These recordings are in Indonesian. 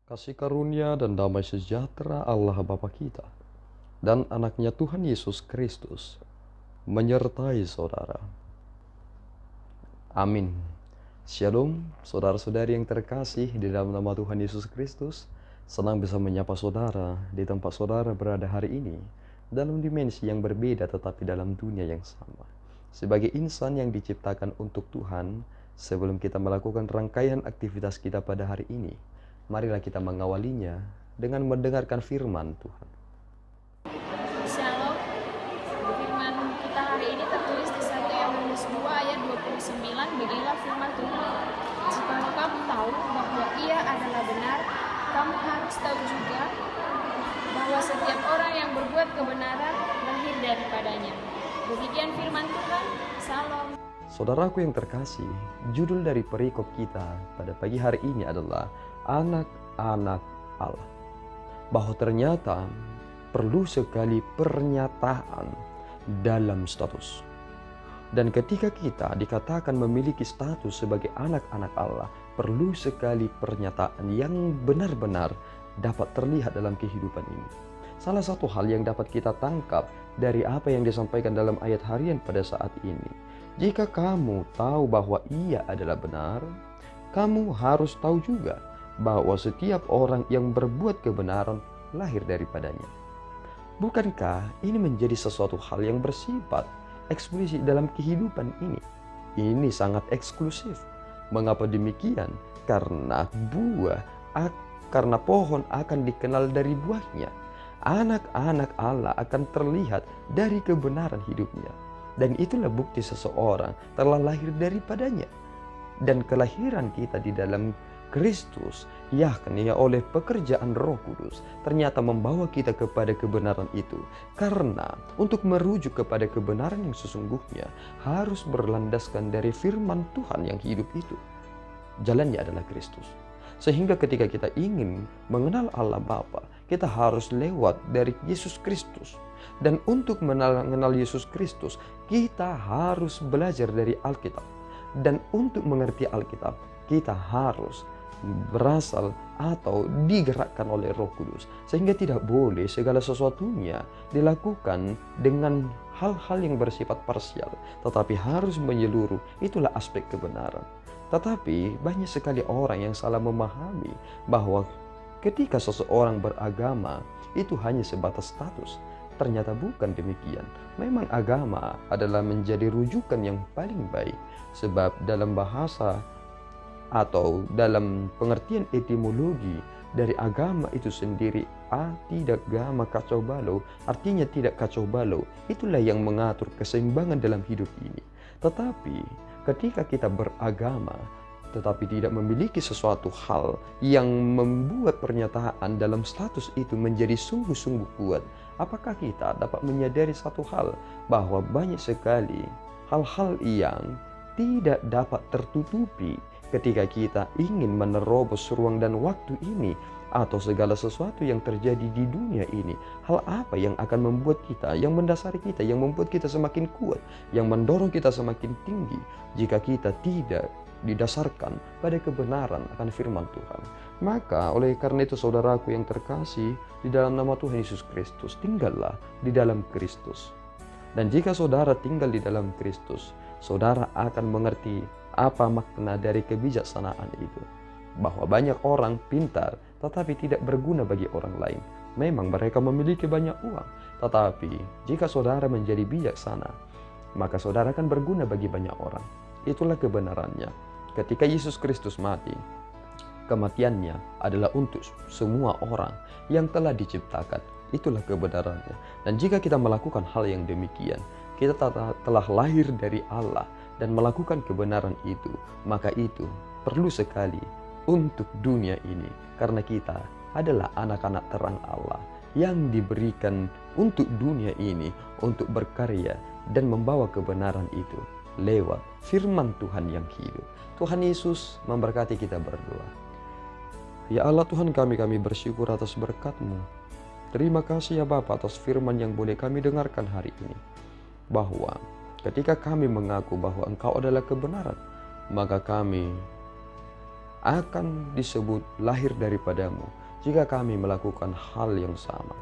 Kasih karunia dan damai sejahtera Allah Bapa kita dan anaknya Tuhan Yesus Kristus menyertai saudara. Amin. Shalom, saudara-saudari yang terkasih di dalam nama Tuhan Yesus Kristus. Senang bisa menyapa saudara di tempat saudara berada hari ini, dalam dimensi yang berbeda tetapi dalam dunia yang sama. Sebagai insan yang diciptakan untuk Tuhan, sebelum kita melakukan rangkaian aktivitas kita pada hari ini, marilah kita mengawalinya dengan mendengarkan firman Tuhan. Shalom. Firman kita hari ini tertulis di 1 Yohanes 2 ayat 29. Beginilah firman Tuhan. Jika kamu tahu bahwa Ia adalah benar, kamu harus tahu juga bahwa setiap orang yang berbuat kebenaran lahir daripadanya. Demikian firman Tuhan. Salam. Saudaraku yang terkasih, judul dari perikop kita pada pagi hari ini adalah anak-anak Allah. Bahwa ternyata perlu sekali pernyataan dalam status. Dan ketika kita dikatakan memiliki status sebagai anak-anak Allah, perlu sekali pernyataan yang benar-benar dapat terlihat dalam kehidupan ini. Salah satu hal yang dapat kita tangkap dari apa yang disampaikan dalam ayat harian pada saat ini. Jika kamu tahu bahwa Ia adalah benar, kamu harus tahu juga bahwa setiap orang yang berbuat kebenaran lahir daripadanya. Bukankah ini menjadi sesuatu hal yang bersifat eksplisit dalam kehidupan ini? Ini sangat eksklusif. Mengapa demikian? Karena karena pohon akan dikenal dari buahnya. Anak-anak Allah akan terlihat dari kebenaran hidupnya. Dan itulah bukti seseorang telah lahir daripadanya. Dan kelahiran kita di dalam Kristus, yakni oleh pekerjaan Roh Kudus, ternyata membawa kita kepada kebenaran itu. Karena untuk merujuk kepada kebenaran yang sesungguhnya harus berlandaskan dari firman Tuhan yang hidup itu. Jalannya adalah Kristus. Sehingga ketika kita ingin mengenal Allah Bapa, kita harus lewat dari Yesus Kristus. Dan untuk mengenal Yesus Kristus, kita harus belajar dari Alkitab. Dan untuk mengerti Alkitab, kita harus berasal atau digerakkan oleh Roh Kudus. Sehingga tidak boleh segala sesuatunya dilakukan dengan hal-hal yang bersifat parsial, tetapi harus menyeluruh. Itulah aspek kebenaran. Tetapi banyak sekali orang yang salah memahami bahwa ketika seseorang beragama itu hanya sebatas status. Ternyata bukan demikian. Memang agama adalah menjadi rujukan yang paling baik. Sebab dalam bahasa atau dalam pengertian etimologi dari agama itu sendiri, tidak gama kacau balau, artinya tidak kacau balau. Itulah yang mengatur keseimbangan dalam hidup ini. Tetapi ketika kita beragama tetapi tidak memiliki sesuatu hal yang membuat pernyataan dalam status itu menjadi sungguh-sungguh kuat, apakah kita dapat menyadari satu hal, bahwa banyak sekali hal-hal yang tidak dapat tertutupi ketika kita ingin menerobos ruang dan waktu ini atau segala sesuatu yang terjadi di dunia ini. Hal apa yang akan membuat kita, yang mendasari kita, yang membuat kita semakin kuat, yang mendorong kita semakin tinggi jika kita tidak didasarkan pada kebenaran akan firman Tuhan. Maka oleh karena itu saudaraku yang terkasih, di dalam nama Tuhan Yesus Kristus, tinggallah di dalam Kristus. Dan jika saudara tinggal di dalam Kristus, saudara akan mengerti apa makna dari kebijaksanaan itu. Bahwa banyak orang pintar tetapi tidak berguna bagi orang lain. Memang mereka memiliki banyak uang, tetapi jika saudara menjadi bijaksana, maka saudara akan berguna bagi banyak orang. Itulah kebenarannya. Ketika Yesus Kristus mati, kematiannya adalah untuk semua orang yang telah diciptakan. Itulah kebenarannya. Dan jika kita melakukan hal yang demikian, kita telah lahir dari Allah dan melakukan kebenaran itu, maka itu perlu sekali untuk dunia ini. Karena kita adalah anak-anak terang Allah yang diberikan untuk dunia ini untuk berkarya dan membawa kebenaran itu lewat firman Tuhan yang hidup. Tuhan Yesus memberkati kita berdoa. Ya Allah Tuhan kami bersyukur atas berkat-Mu. Terima kasih ya Bapa atas firman yang boleh kami dengarkan hari ini. Bahwa ketika kami mengaku bahwa Engkau adalah kebenaran, maka kami akan disebut lahir daripadamu jika kami melakukan hal yang sama.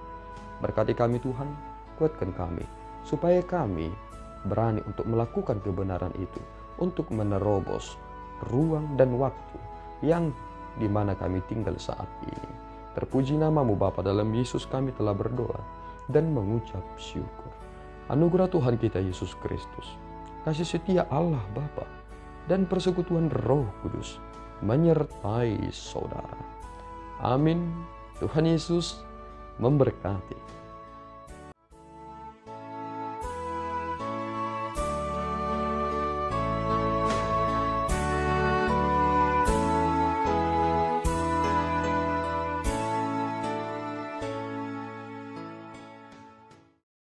Berkati kami Tuhan, kuatkan kami, supaya kami berani untuk melakukan kebenaran itu, untuk menerobos ruang dan waktu yang dimana kami tinggal saat ini. Terpuji namamu Bapa, dalam Yesus kami telah berdoa dan mengucap syukur. Anugerah Tuhan kita Yesus Kristus, kasih setia Allah Bapa, dan persekutuan Roh Kudus menyertai saudara. Amin. Tuhan Yesus memberkati.